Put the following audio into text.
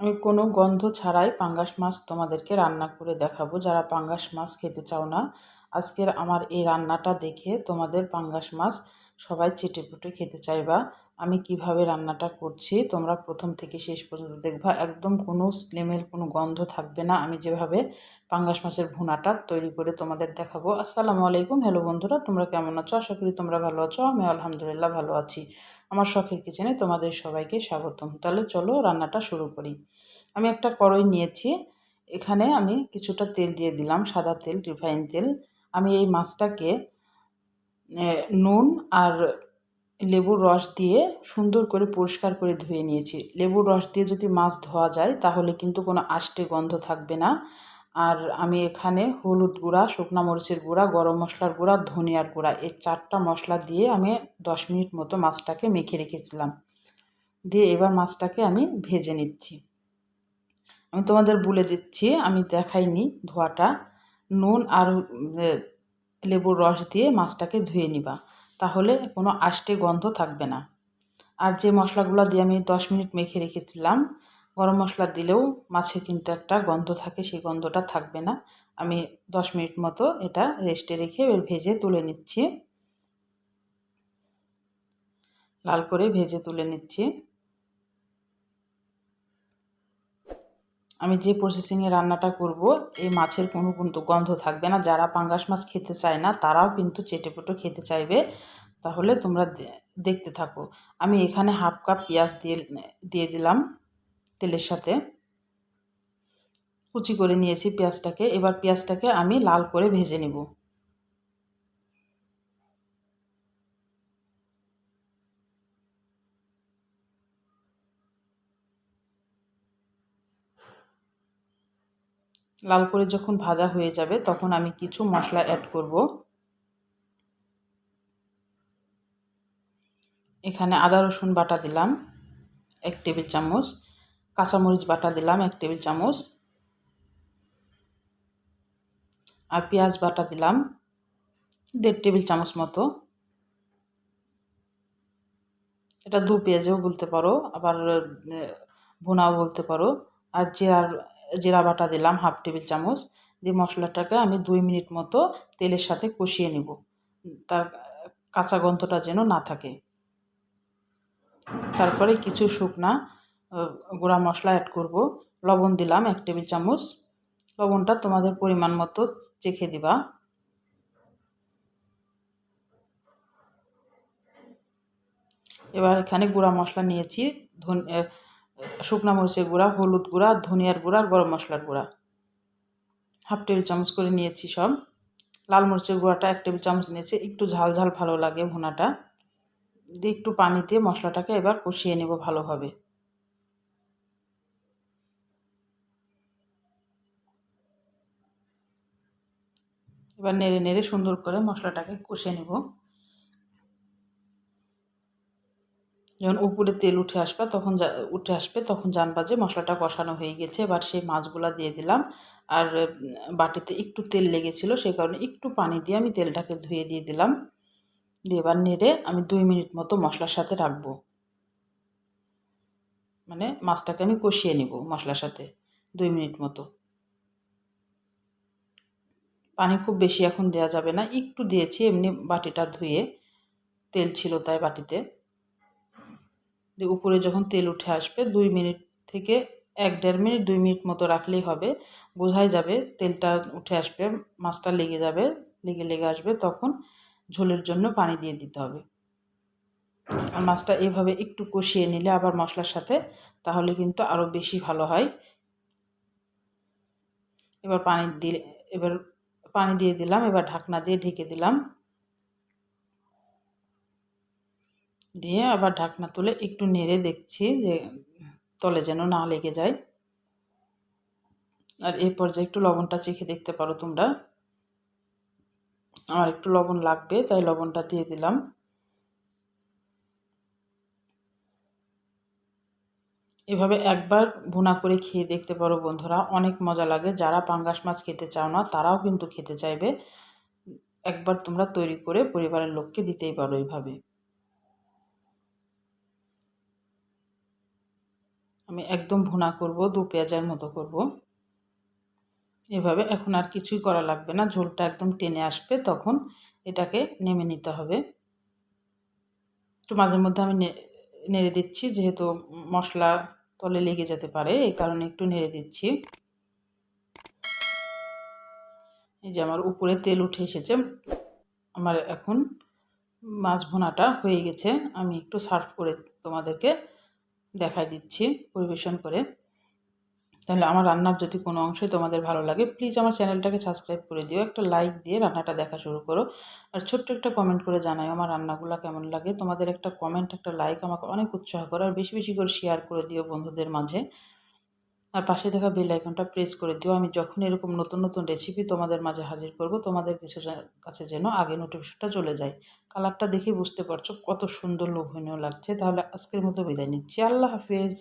আমি কোনো গন্ধ ছাড়াই পাঙ্গাস মাছ তোমাদেরকে রান্না করে দেখাবো। যারা পাঙ্গাস মাছ খেতে চাও না, আজকের আমার এই রান্নাটা দেখে তোমাদের পাঙ্গাস মাছ সবাই চেটেপুটে খেতে চাইবা। আমি কিভাবে রান্নাটা করছি তোমরা প্রথম থেকে শেষ পর্যন্ত দেখবা। একদম কোনো স্মেল, কোনো গন্ধ থাকবে না। আমি যেভাবে পাঙ্গাস মাছের ভুনাটা তৈরি করে তোমাদের দেখাবো। আসসালামু আলাইকুম, হ্যালো বন্ধুরা, তোমরা কেমন আছো? আশা করি তোমরা ভালো আছো। আমি আলহামদুলিল্লাহ ভালো আছি। আমার শখের কিচেনে তোমাদের সবাইকে স্বাগতম। তাহলে চলো রান্নাটা শুরু করি। আমি একটা কড়াই নিয়েছি। এখানে আমি কিছুটা তেল দিয়ে দিলাম, সাদা তেল, রিফাইন তেল। আমি এই মাছটাকে নুন আর লেবুর রস দিয়ে সুন্দর করে পরিষ্কার করে ধুয়ে নিয়েছি। লেবুর রস দিয়ে যদি মাছ ধোয়া যায় তাহলে কিন্তু কোনো আষ্টে গন্ধ থাকবে না। আর আমি এখানে হলুদ গুঁড়া, শুকনো মরিচের গুঁড়া, গরম মশলার গুঁড়া, ধনিয়ার গুঁড়া, এই 4টা মশলা দিয়ে আমি 10 মিনিট মতো মাছটাকে মেখে রেখেছিলাম। দিয়ে এবার মাছটাকে আমি ভেজে নিচ্ছি। আমি তোমাদের বলে দিচ্ছি, আমি দেখাইনি ধোয়াটা। নুন আর লেবুর রস দিয়ে মাছটাকে ধুয়ে নিবা, তাহলে কোনো আষ্টে গন্ধ থাকবে না। আর যে মশলাগুলো দিয়ে আমি 10 মিনিট মেখে রেখেছিলাম, গরম মশলা দিলেও মাছে কিন্তু একটা গন্ধ থাকে, সেই গন্ধটা থাকবে না। আমি 10 মিনিট মতো এটা রেস্টে রেখে ভেজে তুলে নিচ্ছি, লাল করে ভেজে তুলে নিচ্ছি। আমি যে প্রসেসিংয়ে রান্নাটা করব, এই মাছের কোনো কিন্তু গন্ধ থাকবে না। যারা পাঙ্গাস মাছ খেতে চায় না তারাও কিন্তু চেটেপুটো খেতে চাইবে। তাহলে তোমরা দেখতে থাকো। আমি এখানে হাফ কাপ পেঁয়াজ দিয়ে দিলাম তেলের সাথে। কুচি করে নিয়েছি পেঁয়াজটাকে। এবার পেঁয়াজটাকে আমি লাল করে ভেজে নেব। লাল করে যখন ভাজা হয়ে যাবে তখন আমি কিছু মশলা অ্যাড করব। এখানে আদা রসুন বাটা দিলাম 1 টেবিল চামচ, কাঁচামরিচ বাটা দিলাম 1 টেবিল চামচ, আর পেঁয়াজ বাটা দিলাম 1.5 টেবিল চামচ মতো। এটা দু পেঁয়াজও বলতে পারো, আবার ভুনাও বলতে পারো। আর জিরা বাটা দিলাম 1/2 টেবিল চামচ। দিয়ে মশলাটাকে আমি 2 মিনিট মতো তেলের সাথে কষিয়ে নেব, তার কাঁচা গন্ধটা যেন না থাকে। তারপরে কিছু শুকনা গুঁড়া মশলা অ্যাড করব। লবণ দিলাম 1 টেবিল চামচ। লবণটা তোমাদের পরিমাণ মতো চেখে দিবা। এবার এখানে গুঁড়া মশলা নিয়েছি, শুকনো মরিচের গুঁড়া, হলুদ গুঁড়া, ধনিয়ার গুঁড়া, গরম মশলার গুঁড়া 1/2 টেবিল চামচ করে নিয়েছি সব। লাল মরিচের গুঁড়াটা 1 টেবিল চামচ নিয়েছি। একটু ঝাল ঝাল ভালো লাগে ভুনাটা। দিয়ে একটু পানি দিয়ে মশলাটাকে এবার কষিয়ে নেব ভালোভাবে। এবার নেড়ে নেড়ে সুন্দর করে মশলাটাকে কষে নেব। যখন উপরে তেল উঠে আসবে তখন জানবা যে মশলাটা কষানো হয়ে গেছে। এবার সেই মাছগুলা দিয়ে দিলাম। আর বাটিতে একটু তেল লেগেছিল, সেই কারণে একটু পানি দিয়ে আমি তেলটাকে ধুয়ে দিয়ে দিলাম। দিয়ে এবার নেড়ে আমি 2 মিনিট মতো মশলার সাথে রাখবো। মানে মাছটাকে আমি কষিয়ে নেব মশলার সাথে 2 মিনিট মতো। পানি খুব বেশি এখন দেওয়া যাবে না, একটু দিয়েছি, এমনি বাটিটা ধুয়ে তেল ছিল তাই বাটিতে। দিয়ে উপরে যখন তেল উঠে আসবে 2 মিনিট থেকে 1-1.5 মিনিট, 2 মিনিট মতো রাখলেই হবে। বোঝাই যাবে তেলটা উঠে আসবে, মাছটা লেগে যাবে, লেগে আসবে, তখন ঝোলের জন্য পানি দিয়ে দিতে হবে। আর মাছটা এভাবে একটু কষিয়ে নিলে আবার মশলার সাথে, তাহলে কিন্তু আরও বেশি ভালো হয়। এবার পানি দিয়ে দিলাম। এবার ঢাকনা দিয়ে ঢেকে দিলাম। দিয়ে আবার ঢাকনা তুলে একটু নেড়ে দেখছি যে তলে যেন না লেগে যায়। আর এই পর্যায়ে একটু লবণটা চেখে দেখতে পারো তোমরা। আমার একটু লবণ লাগবে তাই লবণটা দিয়ে দিলাম। এভাবে একবার ভুনা করে খেয়ে দেখতে পারো বন্ধুরা, অনেক মজা লাগে। যারা পাঙ্গাস মাছ খেতে চাও না তারাও কিন্তু খেতে চাইবে। একবার তোমরা তৈরি করে পরিবারের লোককে দিতেই পারো এইভাবে। আমি একদম ভুনা করব, দু পেঁয়াজের মতো করব। এভাবে এখন আর কিছুই করা লাগবে না, ঝোলটা একদম টেনে আসবে, তখন এটাকে নেমে নিতে হবে। একটু মাঝে মধ্যে আমি নেড়ে দিচ্ছি, যেহেতু মশলা তলে লেগে যেতে পারে, এই কারণে একটু নেড়ে দিচ্ছি। এই যে আমার উপরে তেল উঠে এসেছে, আমার এখন মাছ ভুনাটা হয়ে গেছে। আমি একটু সার্ভ করে তোমাদেরকে দেখাই দিচ্ছি পরিবেশন করে। তাহলে আমার রান্নার যদি কোনো অংশই তোমাদের ভালো লাগে, প্লিজ আমার চ্যানেলটাকে সাবস্ক্রাইব করে দিও, একটা লাইক দিয়ে রান্নাটা দেখা শুরু করো, আর ছোট্ট একটা কমেন্ট করে জানাও আমার রান্নাগুলো কেমন লাগে। তোমাদের একটা কমেন্ট, একটা লাইক আমাকে অনেক উৎসাহ করে, আর বেশি বেশি করে শেয়ার করে দিও বন্ধুদের মাঝে, আর পাশে থাকা বেল আইকনটা প্রেস করে দিও। আমি যখন এরকম নতুন নতুন রেসিপি তোমাদের মাঝে হাজির করব, তোমাদের কাছে যেন আগে নোটিফিকেশনটা চলে যায়। কালারটা দেখে বুঝতে পারছো কত সুন্দর লোভনীয় লাগছে। তাহলে আজকের মতো বিদায় নিচ্ছি, আল্লাহ হাফেজ।